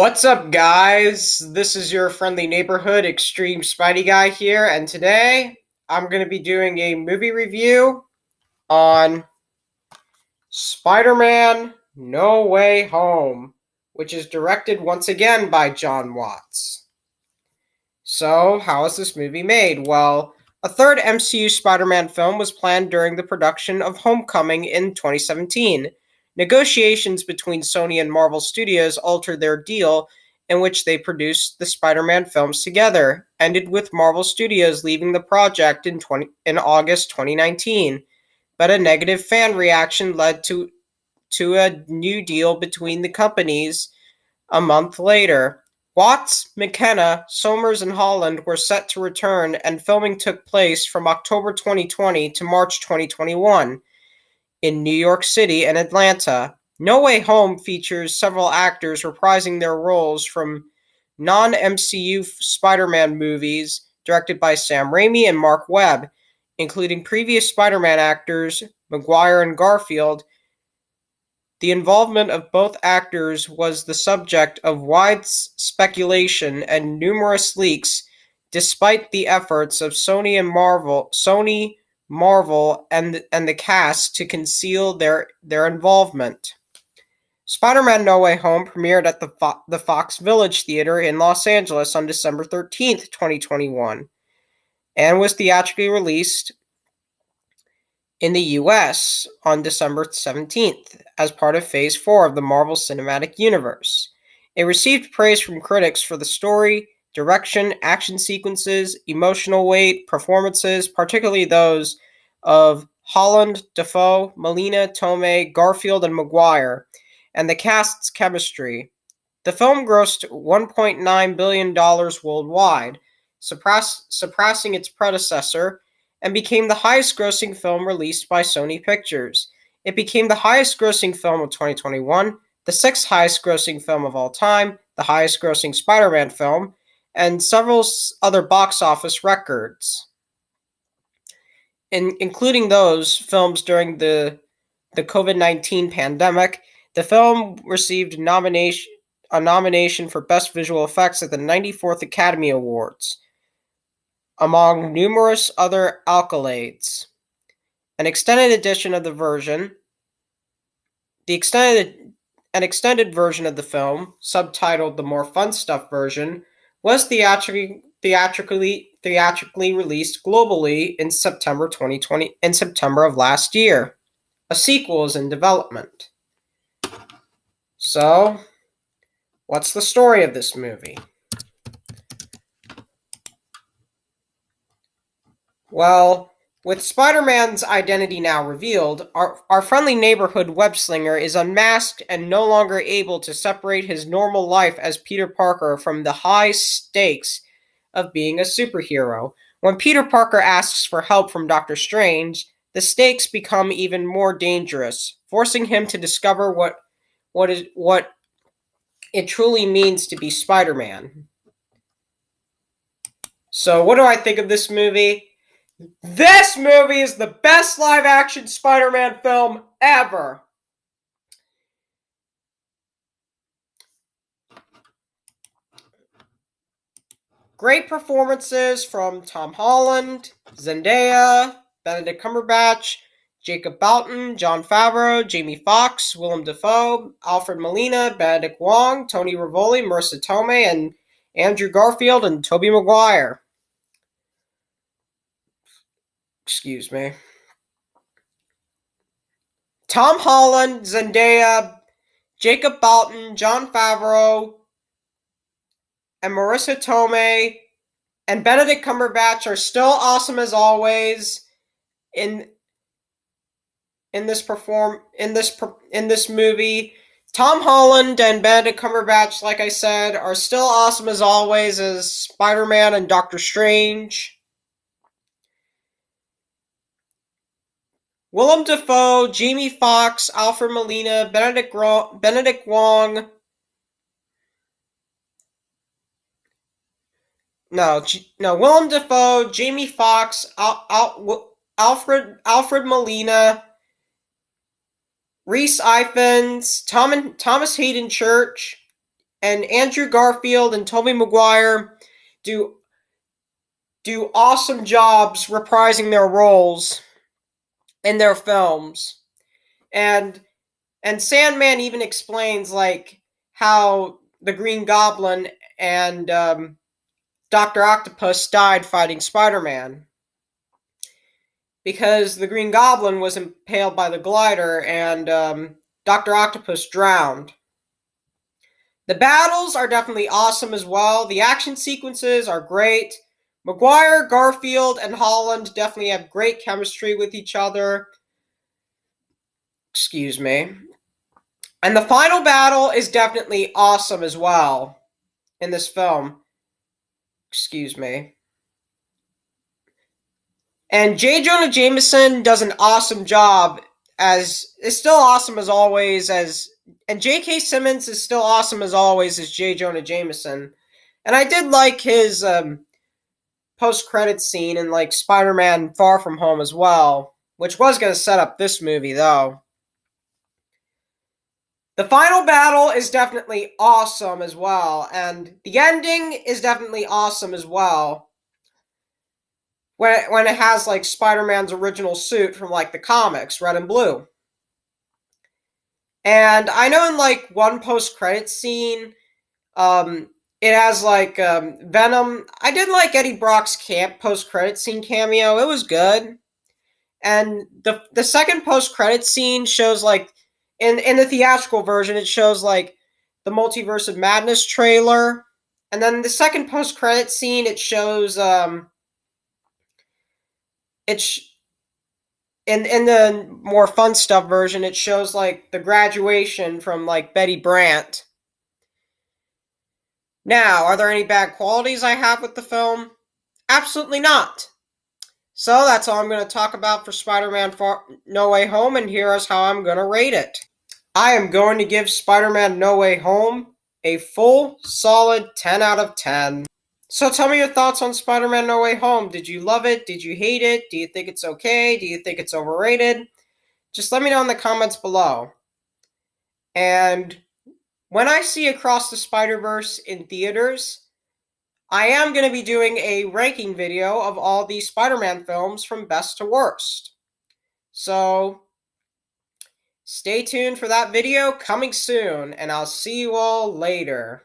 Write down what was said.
What's up, guys? This is your friendly neighborhood Extreme Spidey Guy here, and today I'm going to be doing a movie review on Spider Man No Way Home, which is directed once again by Jon Watts. So, how is this movie made? Well, a third MCU Spider Man film was planned during the production of Homecoming in 2017. Negotiations between Sony and Marvel Studios altered their deal, in which they produced the Spider Man films together, ended with Marvel Studios leaving the project in August 2019. But a negative fan reaction led to a new deal between the companies a month later. Watts, McKenna, Somers, and Holland were set to return, and filming took place from October 2020 to March 2021 in New York City and Atlanta. No Way Home features several actors reprising their roles from non-MCU Spider-Man movies directed by Sam Raimi and Mark Webb, including previous Spider-Man actors Maguire and Garfield. The involvement of both actors was the subject of wide speculation and numerous leaks, despite the efforts of Sony, Marvel, and the cast to conceal their involvement. Spider-Man No Way Home premiered at the Fox Village Theater in Los Angeles on December 13th, 2021, and was theatrically released in the US on December 17th as part of Phase 4 of the Marvel Cinematic Universe. It received praise from critics for the story, direction, action sequences, emotional weight, performances, particularly those of Holland, Dafoe, Molina, Tomei, Garfield, and Maguire, and the cast's chemistry. The film grossed $1.9 billion worldwide, surpassing its predecessor, and became the highest-grossing film released by Sony Pictures. It became the highest-grossing film of 2021, the sixth highest-grossing film of all time, the highest-grossing Spider-Man film, and several other box office records, including those films during the COVID-19 pandemic. The film received a nomination for Best Visual Effects at the 94th Academy Awards, among numerous other accolades. An extended version of the film, subtitled the More Fun Stuff version, was theatrically released globally in September of last year. A sequel is in development. So, what's the story of this movie? Well, with Spider-Man's identity now revealed, our friendly neighborhood web-slinger is unmasked and no longer able to separate his normal life as Peter Parker from the high stakes of being a superhero. When Peter Parker asks for help from Doctor Strange, the stakes become even more dangerous, forcing him to discover what it truly means to be Spider-Man. So, what do I think of this movie? This movie is the best live-action Spider-Man film ever. Great performances from Tom Holland, Zendaya, Benedict Cumberbatch, Jacob Batalon, Jon Favreau, Jamie Foxx, Willem Dafoe, Alfred Molina, Benedict Wong, Tony Rivoli, Marisa Tomei, and Andrew Garfield, and Tobey Maguire. Excuse me. Tom Holland, Zendaya, Jacob Batalon, Jon Favreau, and Marisa Tomei, and Benedict Cumberbatch are still awesome as always in this movie. Tom Holland and Benedict Cumberbatch, like I said, are still awesome as always as Spider-Man and Doctor Strange. Willem Dafoe, Jamie Foxx, Alfred Molina, Benedict Wong. Willem Dafoe, Jamie Foxx, Alfred Molina, Rhys Ifans, Thomas Hayden Church, and Andrew Garfield and Tobey Maguire do awesome jobs reprising their roles in their films. And Sandman even explains like how the Green Goblin and Dr. Octopus died fighting Spider-Man. Because the Green Goblin was impaled by the glider and Dr. Octopus drowned. The battles are definitely awesome as well. The action sequences are great. Maguire, Garfield, and Holland definitely have great chemistry with each other. Excuse me. And the final battle is definitely awesome as well in this film. Excuse me. And J. Jonah Jameson does an awesome job as is still awesome as always and J.K. Simmons is still awesome as always as J. Jonah Jameson. And I did like his post-credits scene in like Spider-Man Far From Home as well, which was going to set up this movie though. The final battle is definitely awesome as well, and the ending is definitely awesome as well. When it has like Spider-Man's original suit from like the comics, red and blue. And I know in like one post-credit scene, it has like Venom. I did like Eddie Brock's post-credit scene cameo. It was good. And the second post-credit scene shows like in the theatrical version, it shows like the Multiverse of Madness trailer. And then the second post-credit scene, it shows it's in the more fun stuff version, it shows like the graduation from like Betty Brant. Now, are there any bad qualities I have with the film? Absolutely not. So that's all I'm going to talk about for Spider-Man No Way Home, and here is how I'm going to rate it. I am going to give Spider-Man No Way Home a full, solid 10 out of 10. So tell me your thoughts on Spider-Man No Way Home. Did you love it? Did you hate it? Do you think it's okay? Do you think it's overrated? Just let me know in the comments below. And when I see Across the Spider-Verse in theaters, I am going to be doing a ranking video of all the Spider-Man films from best to worst. So stay tuned for that video coming soon, and I'll see you all later.